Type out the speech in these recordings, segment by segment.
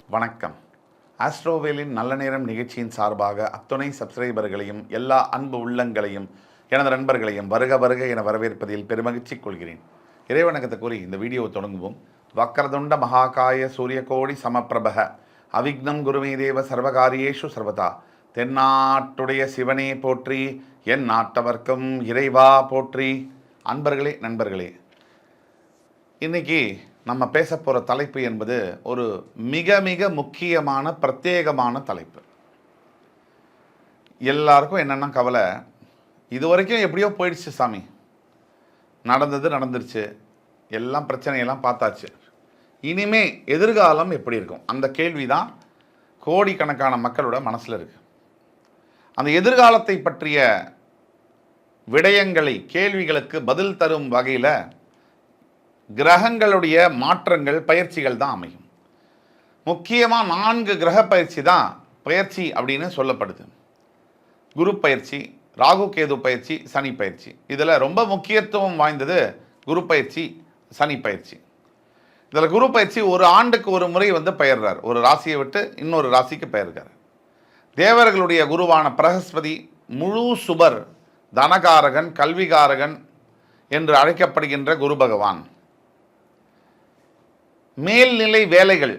வணக்கம். ஆஸ்ட்ரோவேலின் நல்ல நேரம் நிகழ்ச்சியின் சார்பாக அத்துணை சப்ஸ்கிரைபர்களையும் எல்லா அன்பு உள்ளங்களையும் எனது நண்பர்களையும் வருக வருக என வரவேற்பதில் பெருமகிழ்ச்சி கொள்கிறேன். இறைவணக்கத்தை கூறி இந்த வீடியோவை தொடங்குவோம். வக்கரதுண்ட மகாகாய சூரியகோடி சமப்பிரபக அவிக்னம் குருமே தேவ சர்வகாரியேஷு சர்வதா. தென்னாட்டுடைய சிவனே போற்றி, என் நாட்டவர்க்கும் இறைவா போற்றி. அன்பர்களே, நண்பர்களே, இன்னைக்கு நம்ம பேச போகிற தலைப்பு என்பது ஒரு மிக மிக முக்கியமான பிரத்யேகமான தலைப்பு. எல்லாருக்கும் என்னென்னா கவலை, இது வரைக்கும் எப்படியோ போயிடுச்சு சாமி, நடந்தது நடந்துருச்சு, எல்லாம் பிரச்சனையெல்லாம் பார்த்தாச்சு, இனிமே எதிர்காலம் எப்படி இருக்கும்? அந்த கேள்வி தான் கோடிக்கணக்கான மக்களோட மனசில் இருக்குது. அந்த எதிர்காலத்தை பற்றிய விடயங்களை, கேள்விகளுக்கு பதில் தரும் வகையில் கிரகங்களுடைய மாற்றங்கள், பயிற்சிகள் தான் அமையும். முக்கியமாக 4 கிரக பயிற்சி தான் பயிற்சி அப்படின்னு சொல்லப்படுது. குரு பயிற்சி, ராகு கேது பயிற்சி, சனி பயிற்சி. இதில் ரொம்ப முக்கியத்துவம் வாய்ந்தது குரு பயிற்சி, சனி பயிற்சி. இதில் குரு பயிற்சி ஒரு ஆண்டுக்கு ஒரு முறை பெயர்றார். ஒரு ராசியை விட்டு இன்னொரு ராசிக்கு பெயர்கிறார். தேவர்களுடைய குருவான பிரகஸ்பதி முழு சுபர், தனகாரகன், கல்விகாரகன் என்று அழைக்கப்படுகின்ற குரு பகவான் மேல்நிலை வேலைகள்,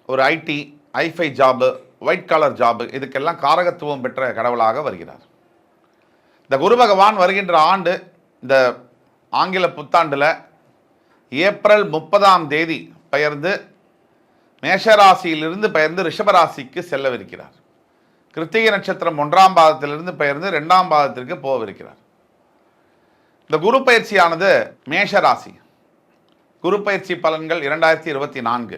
ஒரு ஐடி, ஐஃபை ஜாபு, ஒயிட் காலர் ஜாபு, இதுக்கெல்லாம் காரகத்துவம் பெற்ற கடவுளாக வருகிறார். இந்த குரு பகவான் வருகின்ற ஆண்டு, இந்த ஆங்கில புத்தாண்டில் ஏப்ரல் 30 பெயர்ந்து மேஷராசியிலிருந்து பெயர்ந்து ரிஷபராசிக்கு செல்லவிருக்கிறார். கிருத்திகை நட்சத்திரம் 1ஆம் பாதத்திலிருந்து பெயர்ந்து 2ஆம் பாதத்திற்கு போகவிருக்கிறார். இந்த குரு பயிற்சியானது மேஷராசி. குரு பயிற்சி பலன்கள் 2024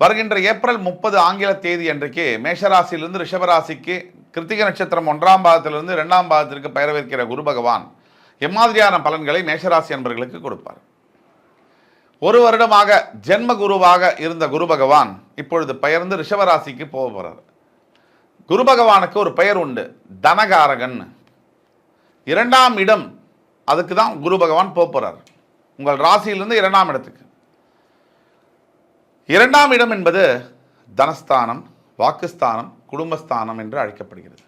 வருகின்ற ஏப்ரல் 30 ஆங்கில தேதி அன்றைக்கு மேஷராசியிலிருந்து ரிஷபராசிக்கு கிருத்திகை நட்சத்திரம் 1ஆம் பாதத்திலிருந்து 2ஆம் பாதத்திற்கு பெயரவிருக்கிற குரு பகவான் எம்மாதிரியான பலன்களை மேஷராசி என்பவர்களுக்கு கொடுப்பார்? ஒரு வருடமாக ஜென்ம குருவாக இருந்த குரு பகவான் இப்பொழுது பெயர்ந்து ரிஷபராசிக்கு போக போகிறார். குரு பகவானுக்கு ஒரு பெயர் உண்டு, தனகாரகன். 2ஆம் இடம், அதுக்கு தான் குரு பகவான் போகிறார். உங்கள் ராசியிலிருந்து 2ஆம் இடத்துக்கு. 2ஆம் இடம் என்பது தனஸ்தானம், வாக்குஸ்தானம், குடும்பஸ்தானம் என்று அழைக்கப்படுகிறது.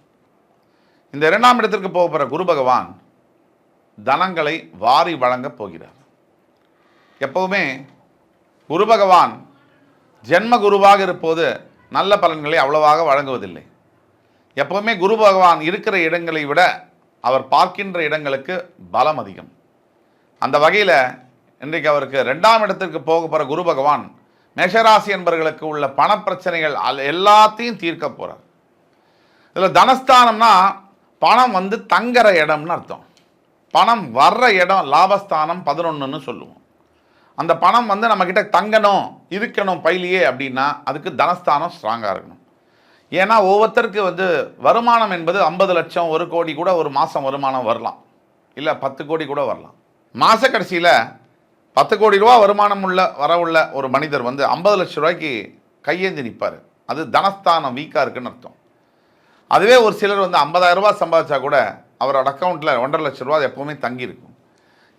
இந்த 2ஆம் இடத்திற்கு போகிற குரு பகவான் தனங்களை வாரி வழங்கப் போகிறார். எப்பவுமே குரு பகவான் ஜென்ம குருவாக இருப்போது நல்ல பலன்களை அவ்வளவாக வழங்குவதில்லை. எப்பவுமே குரு பகவான் இருக்கிற இடங்களை விட அவர் பார்க்கின்ற இடங்களுக்கு பலம் அதிகம். அந்த வகையில் இன்றைக்கு அவருக்கு 2ஆம் இடத்திற்கு போக போகிற குரு பகவான் மேஷராசி என்பவர்களுக்கு உள்ள பணப்பிரச்சனைகள் எல்லாத்தையும் தீர்க்க போகிறார். இதில் தனஸ்தானம்னா பணம் தங்குற இடம்னு அர்த்தம். பணம் வர்ற இடம் லாபஸ்தானம் 11ன்னு சொல்லுவோம். அந்த பணம் நம்மக்கிட்ட தங்கணும், இருக்கணும் பைலியே அப்படின்னா அதுக்கு தனஸ்தானம் ஸ்ட்ராங்காக இருக்கணும். ஏன்னா ஒவ்வொருத்தருக்கு வருமானம் என்பது 50 லட்சம், 1 கோடி கூட ஒரு மாதம் வருமானம் வரலாம், இல்லை 10 கோடி கூட வரலாம். மாத கடைசியில் 10 கோடி ரூபா வருமானம் வரவுள்ள ஒரு மனிதர் 50 லட்ச ரூபாய்க்கு கையேந்தி நிற்பார். அது தனஸ்தானம் வீக்காக இருக்குன்னு அர்த்தம். அதுவே ஒரு சிலர் 50,000 ரூபா சம்பாதிச்சா கூட அவரோட அக்கௌண்ட்டில் 1.5 லட்ச ரூபா எப்போவுமே தங்கியிருக்கும்.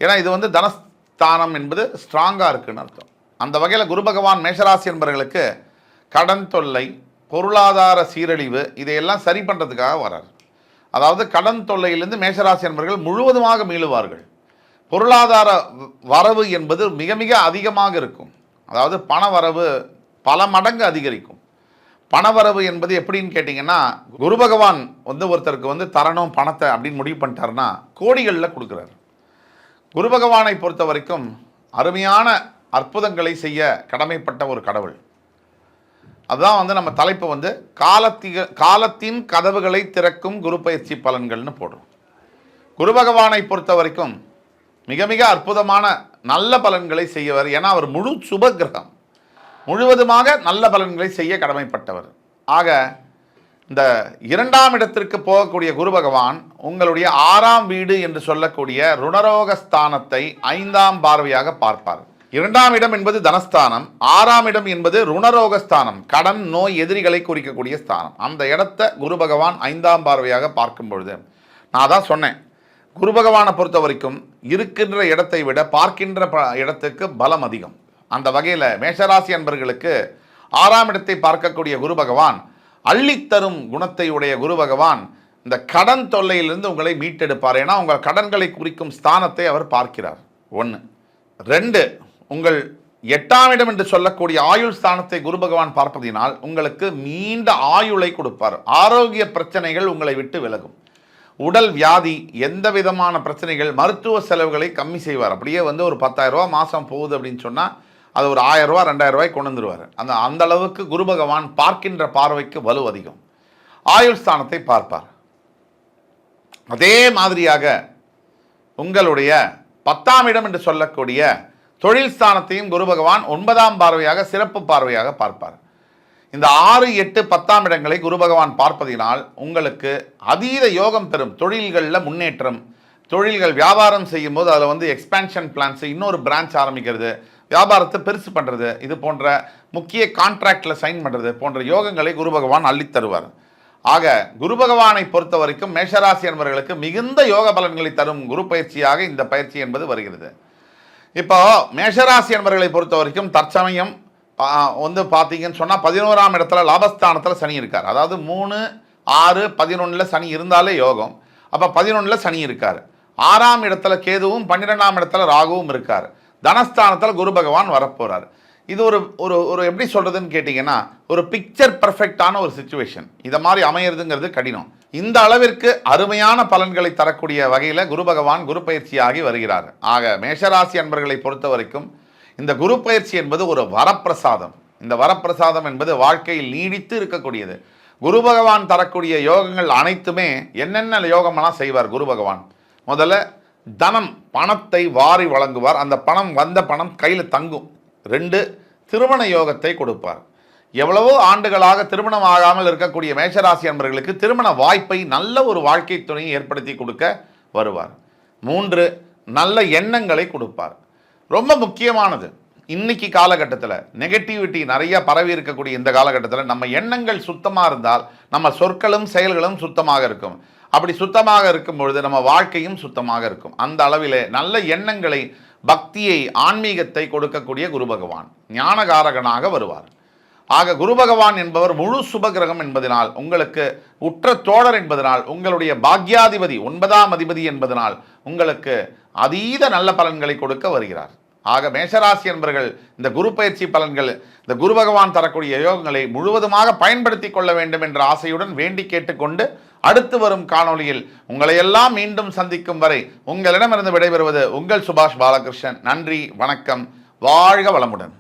ஏன்னா இது தனஸ்தானம் என்பது ஸ்ட்ராங்காக இருக்குன்னு அர்த்தம். அந்த வகையில் குரு பகவான் மேஷராசி என்பவர்களுக்கு கடன் தொல்லை, பொருளாதார சீரழிவு, இதையெல்லாம் சரி பண்ணுறதுக்காக வரார். அதாவது கடன் தொல்லையிலிருந்து மேஷராசி என்பவர்கள் முழுவதுமாக மீளுவார்கள். பொருளாதார வரவு என்பது மிக மிக அதிகமாக இருக்கும். அதாவது பண வரவு பல மடங்கு அதிகரிக்கும். பணவரவு என்பது எப்படின்னு கேட்டிங்கன்னா, குரு பகவான் ஒருத்தருக்கு தரணும் பணத்தை அப்படின்னு முடிவு பண்ணிட்டாருன்னா கோடிகளில் கொடுக்குறாரு. குரு பகவானை பொறுத்த வரைக்கும் அருமையான அற்புதங்களை செய்ய கடமைப்பட்ட ஒரு கடவுள். அதுதான் நம்ம தலைப்பு காலத்தின் கதவுகளை திறக்கும் குரு பயிற்சி பலன்கள்னு போடுறோம். குரு பகவானை பொறுத்த வரைக்கும் மிக மிக அற்புதமான நல்ல பலன்களை செய்யவர். ஏன்னா அவர் முழு சுப கிரகம், முழுவதுமாக நல்ல பலன்களை செய்ய கடமைப்பட்டவர். ஆக இந்த 2ஆம் இடத்திற்கு போகக்கூடிய குரு பகவான் உங்களுடைய 6ஆம் வீடு என்று சொல்லக்கூடிய ருணரோகஸ்தானத்தை 5ஆம் பார்வையாக பார்ப்பார். 2ஆம் இடம் என்பது தனஸ்தானம், 6ஆம் இடம் என்பது ருணரோகஸ்தானம், கடன், நோய், எதிரிகளை குறிக்கக்கூடிய ஸ்தானம். அந்த இடத்தை குரு பகவான் 5ஆம் பார்வையாக பார்க்கும் பொழுது, நான் தான் சொன்னேன், குரு பகவானை பொறுத்த வரைக்கும் இருக்கின்ற இடத்தை விட பார்க்கின்ற இடத்துக்கு பலம் அதிகம். அந்த வகையில் மேஷராசி அன்பர்களுக்கு 6ஆம் இடத்தை பார்க்கக்கூடிய குரு பகவான் அள்ளித்தரும் குணத்தை உடைய குரு பகவான் இந்த கடன் தொல்லையிலிருந்து உங்களை மீட்டெடுப்பார். ஏன்னா உங்கள் கடன்களை குறிக்கும் ஸ்தானத்தை அவர் பார்க்கிறார். 1. 2, உங்கள் 8ஆம் இடம் என்று சொல்லக்கூடிய ஆயுள் ஸ்தானத்தை குரு பகவான் பார்ப்பதினால் உங்களுக்கு நீண்ட ஆயுளை கொடுப்பார். ஆரோக்கிய பிரச்சனைகள் உங்களை விட்டு விலகும். உடல் வியாதி, எந்த விதமான பிரச்சனைகள், மருத்துவ செலவுகளை கம்மி செய்வார். அப்படியே ஒரு 10,000 ரூபா மாதம் போகுது அப்படின்னு சொன்னால் அது ஒரு 1000 ரூபா 2000 ரூபாய் கொண்டு வந்துருவார். அந்த அளவுக்கு குரு பகவான் பார்க்கின்ற பார்வைக்கு வலு அதிகம். ஆயுள் ஸ்தானத்தை பார்ப்பார். அதே மாதிரியாக உங்களுடைய 10ஆம் இடம் என்று சொல்லக்கூடிய தொழில் ஸ்தானத்தையும் குரு பகவான் 9ஆம் பார்வையாக சிறப்பு பார்வையாக பார்ப்பார். இந்த 6, 8, 10ஆம் இடங்களை குரு பகவான் பார்ப்பதினால் உங்களுக்கு அதீத யோகம் பெறும். தொழில்களில் முன்னேற்றம், தொழில்கள் வியாபாரம் செய்யும் போது அதில் எக்ஸ்பேன்ஷன் பிளான்ஸ், இன்னொரு பிரான்ச் ஆரம்பிக்கிறது, வியாபாரத்தை பெருசு பண்ணுறது, இது போன்ற முக்கிய கான்ட்ராக்டில் சைன் பண்ணுறது போன்ற யோகங்களை குரு பகவான் அள்ளித் தருவார். ஆக குரு பகவானை பொறுத்த வரைக்கும் மேஷராசி என்பவர்களுக்கு மிகுந்த யோக பலன்களை தரும் குரு பயிற்சியாக இந்த பயிற்சி என்பது வருகிறது. இப்போ மேஷராசி என்பவர்களை பொறுத்த வரைக்கும் தற்சமயம் பார்த்தீங்கன்னு சொன்னால் 11ஆம் இடத்துல லாபஸ்தானத்தில் சனி இருக்கார். அதாவது 3, 6, 11 சனி இருந்தாலே யோகம். அப்போ 11 சனி இருக்கார். 6ஆம் இடத்துல கேதுவும் 12ஆம் இடத்துல ராகுவும் இருக்கார். தனஸ்தானத்தில் குரு பகவான் வரப்போறார். இது ஒரு ஒரு ஒரு எப்படி சொல்றதுன்னு கேட்டிங்கன்னா ஒரு பிக்சர் பர்ஃபெக்டான ஒரு சிச்சுவேஷன். இதை மாதிரி அமையிறதுங்கிறது கடினம். இந்த அளவிற்கு அருமையான பலன்களை தரக்கூடிய வகையில் குரு பகவான் குரு பயிற்சியாகி வருகிறார். ஆக மேஷராசி அன்பர்களை பொறுத்த வரைக்கும் இந்த குரு பயிற்சி என்பது ஒரு வரப்பிரசாதம். இந்த வரப்பிரசாதம் என்பது வாழ்க்கையில் நீடித்து இருக்கக்கூடியது. குரு பகவான் தரக்கூடிய யோகங்கள் அனைத்துமே என்னென்ன யோகமெல்லாம் செய்வார் குரு பகவான். முதல்ல தனம், பணத்தை வாரி வழங்குவார். அந்த பணம் வந்த பணம் கையில் தங்கும். 2, திருமண யோகத்தை கொடுப்பார். எவ்வளவோ ஆண்டுகளாக திருமணம் ஆகாமல் இருக்கக்கூடிய மேஷராசி அன்பர்களுக்கு திருமண வாய்ப்பை, நல்ல ஒரு வாழ்க்கை துணையை ஏற்படுத்தி கொடுக்க வருவார். 3, நல்ல எண்ணங்களை கொடுப்பார். ரொம்ப முக்கியமானது, இன்னைக்கு காலகட்டத்தில் நெகட்டிவிட்டி நிறைய பரவி இருக்கக்கூடிய இந்த காலகட்டத்தில் நம்ம எண்ணங்கள் சுத்தமாக இருந்தால் நம்ம சொற்களும் செயல்களும் சுத்தமாக இருக்கும். அப்படி சுத்தமாக இருக்கும் பொழுது நம்ம வாழ்க்கையும் சுத்தமாக இருக்கும். அந்த அளவிலே நல்ல எண்ணங்களை, பக்தியை, ஆன்மீகத்தை கொடுக்கக்கூடிய குரு பகவான் ஞானகாரகனாக வருவார். ஆக குரு பகவான் என்பவர் முழு சுபகிரகம் என்பதனால், உங்களுக்கு உற்ற தோழர் என்பதனால், உங்களுடைய பாக்யாதிபதி 9ஆம் அதிபதி என்பதனால் உங்களுக்கு அதீத நல்ல பலன்களை கொடுக்க வருகிறார். ஆக மேஷராசி என்பவர்கள் இந்த குரு பயிற்சி பலன்கள், இந்த குரு பகவான் தரக்கூடிய யோகங்களை முழுவதுமாக பயன்படுத்தி கொள்ள வேண்டும் என்ற ஆசையுடன் வேண்டி கேட்டுக்கொண்டு அடுத்து வரும் காணொளியில் உங்களை எல்லாம் மீண்டும் சந்திக்கும் வரை உங்களிடமிருந்து விடைபெறுவது உங்கள் சுபாஷ் பாலகிருஷ்ணன். நன்றி, வணக்கம், வாழ்க வளமுடன்.